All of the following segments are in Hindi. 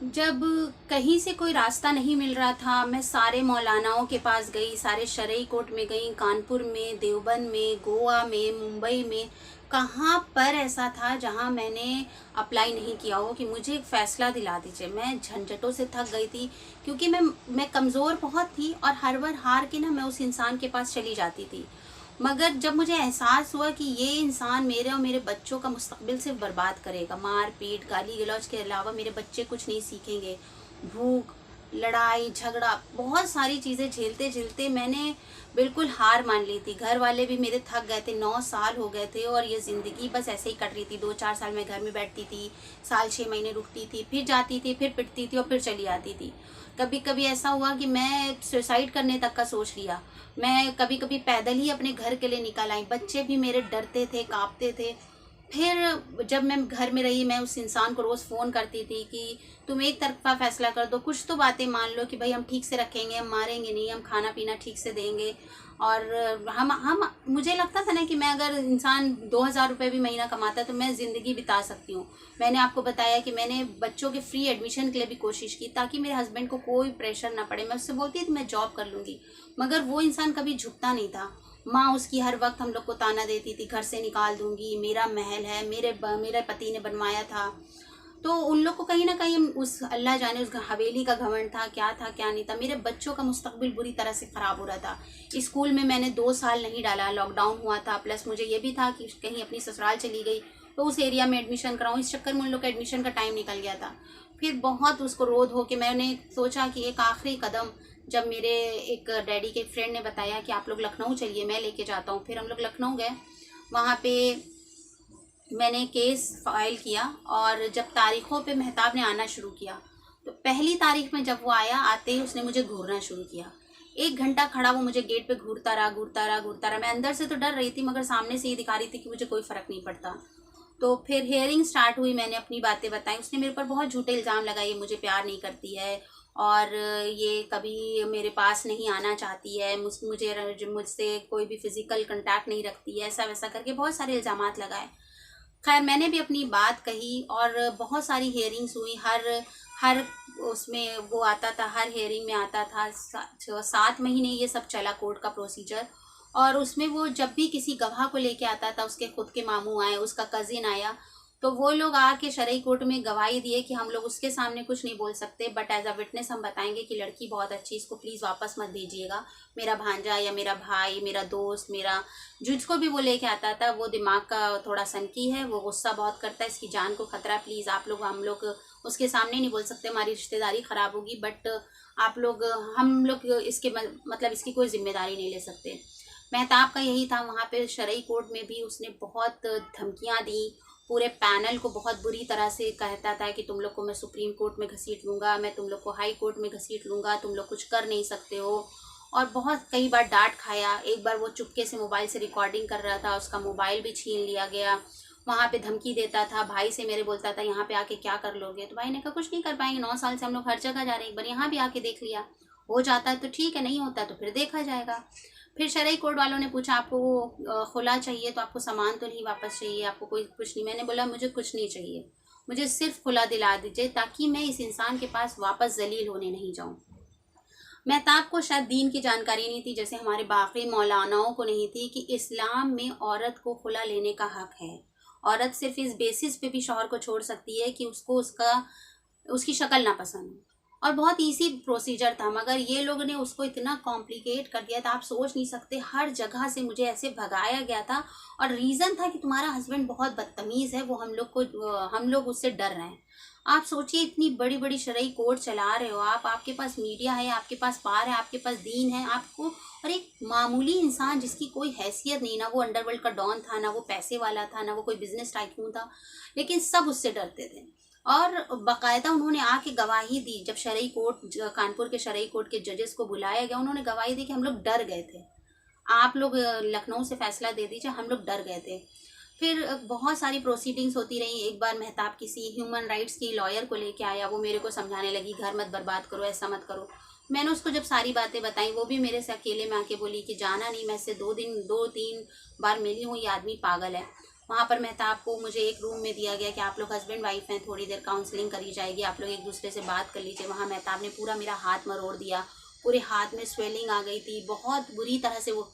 जब कहीं से कोई रास्ता नहीं मिल रहा था, मैं सारे मौलानाओं के पास गई, सारे शरई कोर्ट में गई, कानपुर में, देवबंद में, गोवा में, मुंबई में। कहाँ पर ऐसा था जहाँ मैंने अप्लाई नहीं किया हो कि मुझे एक फ़ैसला दिला दीजिए। मैं झंझटों से थक गई थी, क्योंकि मैं कमज़ोर बहुत थी और हर बार हार के ना मैं उस इंसान के पास चली जाती थी। मगर जब मुझे एहसास हुआ कि ये इंसान मेरे और मेरे बच्चों का मुस्तकबिल सिर्फ बर्बाद करेगा, मार पीट गाली गलौज के अलावा मेरे बच्चे कुछ नहीं सीखेंगे। भूख, लड़ाई झगड़ा, बहुत सारी चीज़ें झेलते झेलते मैंने बिल्कुल हार मान ली थी। घर वाले भी मेरे थक गए थे, 9 साल हो गए थे और ये ज़िंदगी बस ऐसे ही कट रही थी। 2-4 साल मैं घर में बैठती थी, साल 6 महीने रुकती थी, फिर जाती थी, फिर पिटती थी और फिर चली आती थी। कभी कभी ऐसा हुआ कि मैं सुसाइड करने तक का सोच लिया। मैं कभी कभी पैदल ही अपने घर के लिए निकल आई। बच्चे भी मेरे डरते थे, कांपते थे। फिर जब मैं घर में रही, मैं उस इंसान को रोज़ फ़ोन करती थी कि तुम एक तरफ़ा फ़ैसला कर दो, कुछ तो बातें मान लो कि भाई हम ठीक से रखेंगे, हम मारेंगे नहीं, हम खाना पीना ठीक से देंगे। और हम मुझे लगता था ना कि मैं अगर इंसान 2,000 रुपये भी महीना कमाता तो मैं ज़िंदगी बिता सकती हूँ। मैंने आपको बताया कि मैंने बच्चों के फ्री एडमिशन के लिए भी कोशिश की, ताकि मेरे हस्बैंड को कोई प्रेशर ना पड़े। मैं उससे बोलती थी मैं जॉब कर लूँगी, मगर वो इंसान कभी झुकता नहीं था। माँ उसकी हर वक्त हम लोग को ताना देती थी, घर से निकाल दूंगी, मेरा महल है, मेरे पति ने बनवाया था। तो उन लोग को कहीं ना कहीं उस अल्लाह जाने उस हवेली का घमंड था क्या नहीं था। मेरे बच्चों का मुस्तकबिल बुरी तरह से ख़राब हो रहा था। स्कूल में मैंने 2 साल नहीं डाला, लॉकडाउन हुआ था, प्लस मुझे ये भी था कि कहीं अपनी ससुराल चली गई तो उस एरिया में एडमिशन कराऊँ। इस चक्कर में उन लोग का एडमिशन का टाइम निकल गया था। फिर बहुत उसको रोध हो के मैंने सोचा कि एक आखिरी कदम, जब मेरे एक डैडी के फ्रेंड ने बताया कि आप लोग लखनऊ चलिए, मैं लेके जाता हूँ। फिर हम लोग लखनऊ गए। वहाँ पे मैंने केस फाइल किया और जब तारीखों पे मेहताब ने आना शुरू किया, तो पहली तारीख में जब वो आया, आते ही उसने मुझे घूरना शुरू किया। 1 घंटा खड़ा वो मुझे गेट पे घूरता रहा, घूरता रहा, घूरता रहा। मैं अंदर से तो डर रही थी, मगर सामने से ये दिखा रही थी कि मुझे कोई फ़र्क नहीं पड़ता। तो फिर हियरिंग स्टार्ट हुई, मैंने अपनी बातें बताई। उसने मेरे पर बहुत झूठे इल्ज़ाम लगाए, ये मुझे प्यार नहीं करती है और ये कभी मेरे पास नहीं आना चाहती है, मुझसे कोई भी फिज़िकल कांटेक्ट नहीं रखती है, ऐसा वैसा करके बहुत सारे इल्ज़ामात लगाए। खैर मैंने भी अपनी बात कही और बहुत सारी हियरिंग्स हुई। हर हर उसमें वो आता था, हर हियरिंग में आता था। 7 महीने ये सब चला कोर्ट का प्रोसीजर। और उसमें वो जब भी किसी गवाह को लेके आता था, उसके खुद के मामू आए, उसका कज़िन आया, तो वो लोग आके शरई कोर्ट में गवाही दिए कि हम लोग उसके सामने कुछ नहीं बोल सकते, बट एज अ विटनेस हम बताएंगे कि लड़की बहुत अच्छी, इसको प्लीज़ वापस मत भेजिएगा। मेरा भांजा या मेरा भाई, मेरा दोस्त, मेरा जिसको भी वो लेके आता था, वो दिमाग का थोड़ा सनकी है, वो गुस्सा बहुत करता है, इसकी जान को खतरा, प्लीज़ आप लोग, हम लोग उसके सामने नहीं बोल सकते, हमारी रिश्तेदारी ख़राब होगी, बट आप लोग, हम लोग इसके मतलब इसकी कोई जिम्मेदारी नहीं ले सकते। मेहताब का यही था। वहाँ पे शरई कोर्ट में भी उसने बहुत धमकियाँ दी, पूरे पैनल को बहुत बुरी तरह से कहता था कि तुम लोग को मैं सुप्रीम कोर्ट में घसीट लूँगा, मैं तुम लोग को हाई कोर्ट में घसीट लूँगा, तुम लोग कुछ कर नहीं सकते हो। और बहुत कई बार डांट खाया। एक बार वो चुपके से मोबाइल से रिकॉर्डिंग कर रहा था, उसका मोबाइल भी छीन लिया गया। वहाँ पे धमकी देता था, भाई से मेरे बोलता था यहाँ पे आके क्या कर लोगे, तो भाई ने कहा कुछ नहीं कर पाएंगे, 9 साल से हम लोग हर जगह जा रहे हैं, एक बार यहाँ भी आके देख लिया, हो जाता है तो ठीक है, नहीं होता तो फिर देखा जाएगा। फिर शरई कोर्ट वालों ने पूछा आपको वो खुला चाहिए, तो आपको सामान तो नहीं वापस चाहिए, आपको कोई कुछ नहीं। मैंने बोला मुझे कुछ नहीं चाहिए, मुझे सिर्फ खुला दिला दीजिए, ताकि मैं इस इंसान के पास वापस जलील होने नहीं जाऊँ। मेहताब को शायद दीन की जानकारी नहीं थी, जैसे हमारे बाकी मौलानाओं को नहीं थी, कि इस्लाम में औरत को खुला लेने का हक है। औरत सिर्फ इस बेसिस पे भी शौहर को छोड़ सकती है कि उसको उसकी शक्ल ना पसंद हो। और बहुत इजी प्रोसीजर था, मगर ये लोग ने उसको इतना कॉम्प्लिकेट कर दिया था, आप सोच नहीं सकते। हर जगह से मुझे ऐसे भगाया गया था, और रीज़न था कि तुम्हारा हस्बैंड बहुत बदतमीज़ है, वो हम लोग उससे डर रहे हैं। आप सोचिए, इतनी बड़ी बड़ी शरई कोर्ट चला रहे हो आप, आपके पास मीडिया है, आपके पास पार है, आपके पास दीन है आपको, और एक मामूली इंसान जिसकी कोई हैसियत नहीं, ना वो अंडरवर्ल्ड का डॉन था, ना वो पैसे वाला था, ना वो कोई बिजनेस टाइकून था, लेकिन सब उससे डरते थे। और बाकायदा उन्होंने आके गवाही दी। जब शरई कोर्ट, कानपुर के शरई कोर्ट के जजेस को बुलाया गया, उन्होंने गवाही दी कि हम लोग डर गए थे, आप लोग लखनऊ से फैसला दे दीजिए, हम लोग डर गए थे। फिर बहुत सारी प्रोसीडिंग्स होती रही। एक बार मेहताब किसी ह्यूमन राइट्स की लॉयर को लेके आया, वो मेरे को समझाने लगी घर मत बर्बाद करो, ऐसा मत करो। मैंने उसको जब सारी बातें बताई, वो भी मेरे से अकेले में आके बोली कि जाना नहीं, मैं इससे 2 3 बार मिली हूँ, ये आदमी पागल है। वहाँ पर मेहताब को मुझे एक रूम में दिया गया कि आप लोग हस्बैंड वाइफ हैं, थोड़ी देर काउंसलिंग करी जाएगी, आप लोग एक दूसरे से बात कर लीजिए। वहाँ मेहताब ने पूरा मेरा हाथ मरोड़ दिया, पूरे हाथ में स्वेलिंग आ गई थी, बहुत बुरी तरह से वो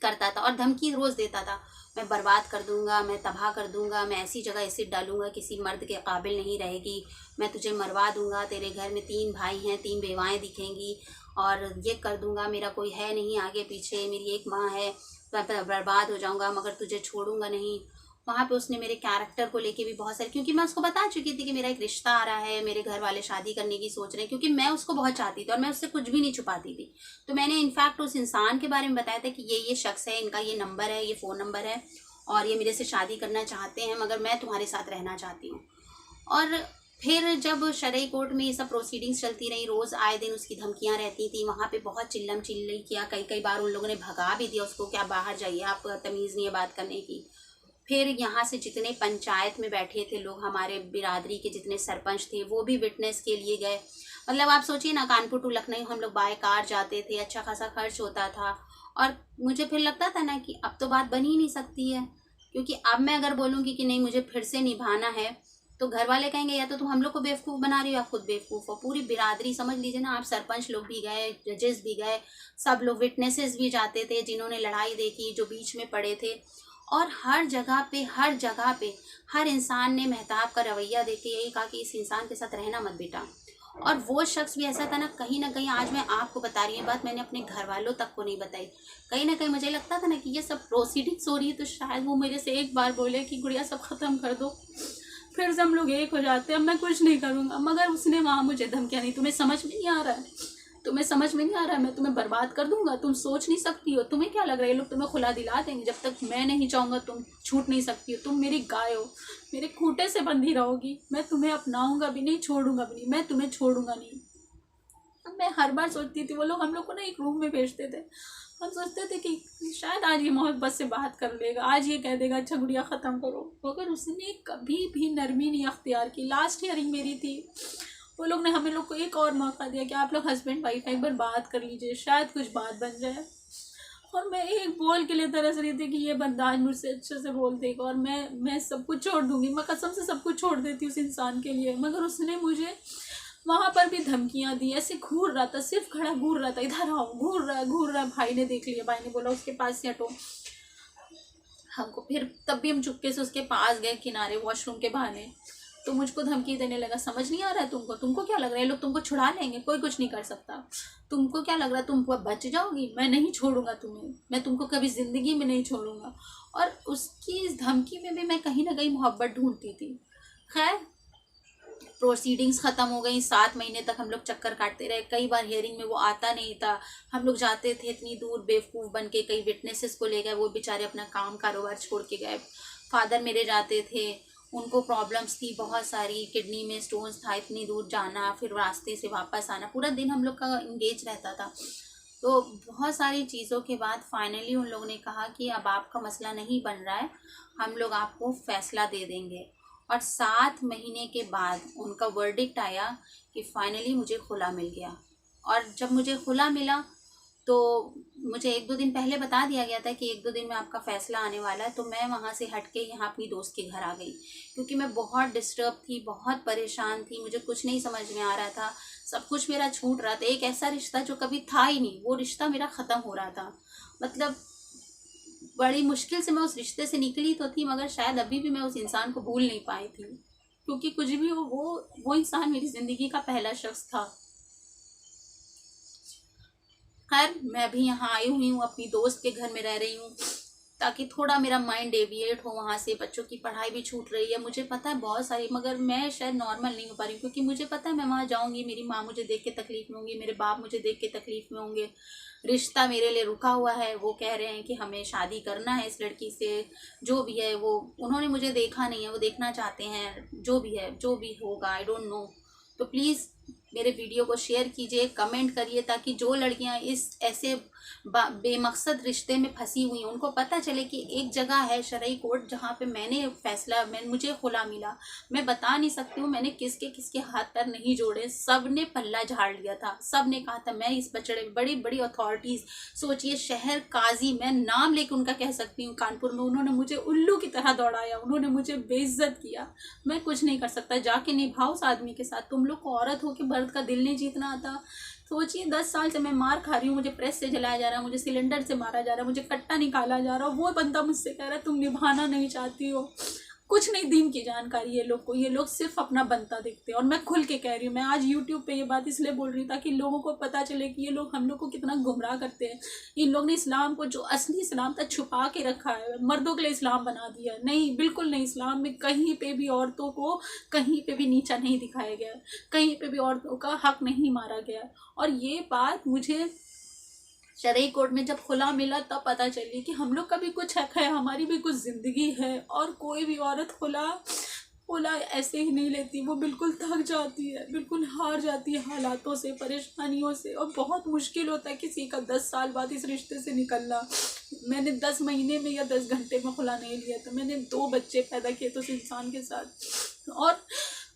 करता था और धमकी रोज़ देता था, मैं बर्बाद कर दूंगा, मैं तबाह कर दूंगा, मैं ऐसी जगह एसिड डालूंगा किसी मर्द के काबिल नहीं रहेगी, मैं तुझे मरवा दूंगा, तेरे घर में 3 भाई हैं, 3 बेवाएँ दिखेंगी और ये कर दूंगा, मेरा कोई है नहीं आगे पीछे, मेरी एक माँ है, मैं बर्बाद हो जाऊंगा मगर तुझे छोड़ूंगा नहीं। वहाँ पे उसने मेरे कैरेक्टर को लेके भी बहुत सारे, क्योंकि मैं उसको बता चुकी थी कि मेरा एक रिश्ता आ रहा है, मेरे घर वाले शादी करने की सोच रहे हैं, क्योंकि मैं उसको बहुत चाहती थी और मैं उससे कुछ भी नहीं छुपाती थी। तो मैंने इनफैक्ट उस इंसान के बारे में बताया था कि ये शख्स है, इनका ये नंबर है, ये फ़ोन नंबर है और ये मेरे से शादी करना चाहते हैं मगर मैं तुम्हारे साथ रहना चाहती हूँ। और फिर जब शरई कोर्ट में ये सब प्रोसीडिंग्स चलती रही, रोज़ आए दिन उसकी धमकियाँ रहती थी, वहाँ पे बहुत चिल्लम चिल्ली किया, कई कई बार उन लोगों ने भगा भी दिया उसको, क्या बाहर जाइए, आप तमीज़ नहीं है बात करने की। फिर यहाँ से जितने पंचायत में बैठे थे लोग, हमारे बिरादरी के जितने सरपंच थे, वो भी विटनेस के लिए गए। मतलब आप सोचिए ना, कानपुर टू लखनऊ हम लोग बाय कार जाते थे, अच्छा खासा खर्च होता था। और मुझे फिर लगता था ना कि अब तो बात बन ही नहीं सकती है, क्योंकि अब मैं अगर बोलूँगी कि नहीं मुझे फिर से निभाना है, तो घर वाले कहेंगे या तो तुम हम लोग को बेवकूफ़ बना रही हो या खुद बेवकूफ़ हो। पूरी बिरादरी समझ लीजिए ना आप, सरपंच लोग भी गए, जजेस भी गए, सब लोग, विटनेसेस भी जाते थे जिन्होंने लड़ाई देखी, जो बीच में पड़े थे। और हर जगह पे हर इंसान ने मेहताब का रवैया देख के यही कहा कि इस इंसान के साथ रहना मत बेटा। और वो शख्स भी ऐसा था ना कहीं आज मैं आपको बता रही हूँ बात, मैंने अपने घर वालों तक को नहीं बताई। कहीं ना कहीं मुझे लगता था ना कि ये सब प्रोसीडिंग्स हो रही है तो शायद वो मेरे से एक बार बोले कि गुड़िया सब ख़त्म कर दो, फिर से हम लोग एक हो जाते हैं, अब मैं कुछ नहीं करूँगा। मगर उसने वहाँ मुझे धमकियाँ दी, तुम्हें समझ में नहीं आ रहा है, तुम्हें समझ में नहीं आ रहा है, मैं तुम्हें बर्बाद कर दूंगा, तुम सोच नहीं सकती हो, तुम्हें क्या लग रहा है ये लोग तुम्हें खुला दिला देंगे, जब तक मैं नहीं चाहूँगा तुम छूट नहीं सकती हो, तुम मेरी गाय हो, मेरे खूंटे से बंधी रहोगी, मैं तुम्हें अपनाऊंगा भी नहीं, छोड़ूंगा भी नहीं, मैं तुम्हें छोड़ूंगा नहीं। मैं हर बार सोचती थी, वो लोग हम लोग को ना एक रूम में भेजते थे, हम सोचते थे कि शायद आज ये मोहब्बत से बात कर लेगा, आज ये कह देगा अच्छा गुड़िया ख़त्म करो, मगर उसने कभी भी नरमी नहीं अख्तियार की। लास्ट हियरिंग मेरी थी, वो लोग ने हमें लोग को एक और मौका दिया कि आप लोग हस्बैंड वाइफ एक बार बात कर लीजिए, शायद कुछ बात बन जाए। और मैं एक बोल के लिए तरस रही थी कि ये बंदा आज मुझसे अच्छे से बोल देगा और मैं सब कुछ छोड़ दूंगी, मैं कसम से सब कुछ छोड़ देती उस इंसान के लिए। मगर उसने मुझे वहाँ पर भी धमकियाँ दी, ऐसे घूर रहा था, सिर्फ खड़ा घूर रहा था, इधर आओ, घूर रहा। भाई ने देख लिया, भाई ने बोला उसके पास से हटो हमको। फिर तब भी हम चुपके से उसके पास गए किनारे, वॉशरूम के बहाने, तो मुझको धमकी देने लगा, समझ नहीं आ रहा है तुमको क्या लग रहा है ये लोग तुमको छुड़ा लेंगे, कोई कुछ नहीं कर सकता, तुमको क्या लग रहा है तुम बच जाओगी, मैं नहीं छोड़ूंगा तुम्हें, मैं तुमको कभी ज़िंदगी में नहीं छोड़ूंगा। और उसकी इस धमकी में भी मैं कहीं ना कहीं मोहब्बत ढूंढती थी। खैर प्रोसीडिंग्स ख़त्म हो गई, 7 महीने तक हम लोग चक्कर काटते रहे, कई बार हियरिंग में वो आता नहीं था, हम लोग जाते थे इतनी दूर बेवकूफ़ बन के, कई विटनेसेस को ले गए, वो बेचारे अपना काम कारोबार छोड़ के गए। फादर मेरे जाते थे, उनको प्रॉब्लम्स थी बहुत सारी, किडनी में स्टोन्स था, इतनी दूर जाना फिर रास्ते से वापस आना, पूरा दिन हम लोग का इंगेज रहता था। तो बहुत सारी चीज़ों के बाद फाइनली उन लोगों ने कहा कि अब आपका मसला नहीं बन रहा है, हम लोग आपको फ़ैसला दे देंगे। और 7 महीने के बाद उनका वर्डिक्ट आया कि फाइनली मुझे खुला मिल गया। और जब मुझे खुला मिला तो मुझे 1-2 दिन पहले बता दिया गया था कि 1-2 दिन में आपका फ़ैसला आने वाला है। तो मैं वहाँ से हट के यहाँ अपनी दोस्त के घर आ गई, क्योंकि मैं बहुत डिस्टर्ब थी, बहुत परेशान थी, मुझे कुछ नहीं समझ में आ रहा था, सब कुछ मेरा छूट रहा था। एक ऐसा रिश्ता जो कभी था ही नहीं, वो रिश्ता मेरा ख़त्म हो रहा था। मतलब बड़ी मुश्किल से मैं उस रिश्ते से निकली तो थी, मगर शायद अभी भी मैं उस इंसान को भूल नहीं पाई थी, क्योंकि कुछ भी हो वो इंसान मेरी ज़िंदगी का पहला शख्स था। खैर मैं भी यहाँ आई हुई हूँ, अपनी दोस्त के घर में रह रही हूँ, ताकि थोड़ा मेरा माइंड डेविएट हो वहाँ से। बच्चों की पढ़ाई भी छूट रही है, मुझे पता है बहुत सारी, मगर मैं शायद नॉर्मल नहीं हो पा रही हूँ, क्योंकि मुझे पता है मैं वहाँ जाऊँगी, मेरी माँ मुझे देख के तकलीफ़ में होंगी, मेरे बाप मुझे देख के तकलीफ़ में होंगे। रिश्ता मेरे लिए रुका हुआ है, वो कह रहे हैं कि हमें शादी करना है इस लड़की से, जो भी है वो, उन्होंने मुझे देखा नहीं है, वो देखना चाहते हैं, जो भी है जो भी होगा, आई डोंट नो। तो प्लीज़ मेरे वीडियो को शेयर कीजिए, कमेंट करिए, ताकि जो लड़कियां इस ऐसे बेमकसद रिश्ते में फंसी हुई हैं उनको पता चले कि एक जगह है शरई कोर्ट जहाँ पे मुझे खुला मिला। मैं बता नहीं सकती हूँ मैंने किसके किसके हाथ पैर नहीं जोड़े, सब ने पल्ला झाड़ लिया था, सब ने कहा था मैं इस बछड़े, बड़ी बड़ी अथॉरिटीज, सोचिए शहर काजी, मैं नाम लेके उनका कह सकती हूँ, कानपुर में उन्होंने मुझे उल्लू की तरह दौड़ाया, उन्होंने मुझे बेइज्जत किया। मैं कुछ नहीं कर सकता, जाके निभाओ उस आदमी के साथ। तुम लोग को औरत हो के मर्द का दिल नहीं जीतना आता। सोचिए 10 साल से मैं मार खा रही हूँ, मुझे प्रेस से जलाया जा रहा है, मुझे सिलेंडर से मारा जा रहा है, मुझे कट्टा निकाला जा रहा है, वो बंदा मुझसे कह रहा है तुम निभाना नहीं चाहती हो। कुछ नहीं दीन की जानकारी ये लोग को, ये लोग सिर्फ अपना बनता देखते हैं। और मैं खुल के कह रही हूँ, मैं आज यूट्यूब पे ये बात इसलिए बोल रही हूँ ताकि लोगों को पता चले कि ये लोग हम लोग को कितना गुमराह करते हैं। इन लोग ने इस्लाम को, जो असली इस्लाम था, छुपा के रखा है, मर्दों के लिए इस्लाम बना दिया है। नहीं, बिल्कुल नहीं, इस्लाम में कहीं पे भी औरतों को कहीं पे भी नीचा नहीं दिखाया गया है, कहीं पे भी औरतों का हक नहीं मारा गया है। और ये बात मुझे शरई कोर्ट में जब खुला मिला तब पता चली कि हम लोग का भी कुछ हक है, हमारी भी कुछ ज़िंदगी है। और कोई भी औरत खुला खुला ऐसे ही नहीं लेती, वो बिल्कुल थक जाती है, बिल्कुल हार जाती है हालातों से, परेशानियों से। और बहुत मुश्किल होता है किसी का 10 साल बाद इस रिश्ते से निकलना। मैंने 10 महीने में या 10 घंटे में खुला नहीं लिया था, मैंने 2 बच्चे पैदा किए थे उस इंसान के साथ। और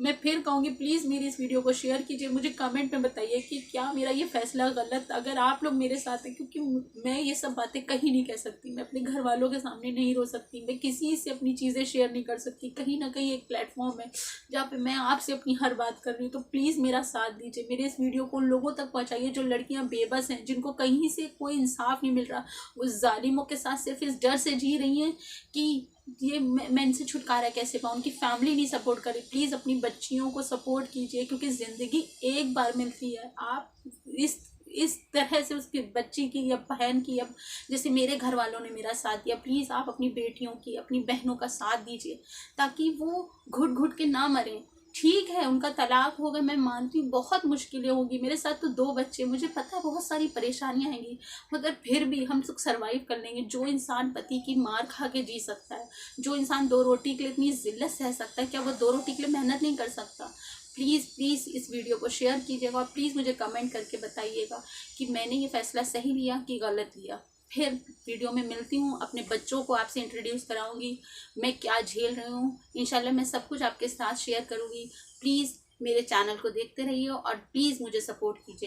मैं फिर कहूँगी प्लीज़ मेरी इस वीडियो को शेयर कीजिए, मुझे कमेंट में बताइए कि क्या मेरा ये फैसला गलत, अगर आप लोग मेरे साथ हैं, क्योंकि मैं ये सब बातें कहीं नहीं कह सकती, मैं अपने घर वालों के सामने नहीं रो सकती, मैं किसी से अपनी चीज़ें शेयर नहीं कर सकती। कहीं ना कहीं एक प्लेटफॉर्म है जहाँ पे मैं आपसे अपनी हर बात कर रही हूँ। तो प्लीज़ मेरा साथ दीजिए, मेरे इस वीडियो को उन लोगों तक पहुँचाइए जो लड़कियाँ बेबस हैं, जिनको कहीं से कोई इंसाफ नहीं मिल रहा, वो जालिमों के साथ सिर्फ इस डर से जी रही हैं कि ये मैं इनसे छुटकारा कैसे पाऊँ। उनकी फैमिली नहीं सपोर्ट करे। प्लीज़ अपनी बच्चियों को सपोर्ट कीजिए, क्योंकि ज़िंदगी एक बार मिलती है। आप इस तरह से उसकी बच्ची की या बहन की, या जैसे मेरे घर वालों ने मेरा साथ दिया, प्लीज़ आप अपनी बेटियों की, अपनी बहनों का साथ दीजिए, ताकि वो घुट घुट के ना मरें। ठीक है उनका तलाक होगा, मैं मानती हूँ बहुत मुश्किलें होगी, मेरे साथ तो 2 बच्चे, मुझे पता है बहुत सारी परेशानियाँ आएंगी, मगर फिर भी हम सब सर्वाइव कर लेंगे। जो इंसान पति की मार खा के जी सकता है, जो इंसान 2 रोटी के लिए इतनी जिल्लत सह सकता है, क्या वो 2 रोटी के लिए मेहनत नहीं कर सकता। प्लीज़ प्लीज़ इस वीडियो को शेयर कीजिएगा, और प्लीज़ मुझे कमेंट करके बताइएगा कि मैंने ये फैसला सही लिया कि गलत लिया। फिर वीडियो में मिलती हूँ, अपने बच्चों को आपसे इंट्रोड्यूस कराऊंगी, मैं क्या झेल रही हूँ, इंशाल्लाह मैं सब कुछ आपके साथ शेयर करूँगी। प्लीज़ मेरे चैनल को देखते रहिए और प्लीज़ मुझे सपोर्ट कीजिए।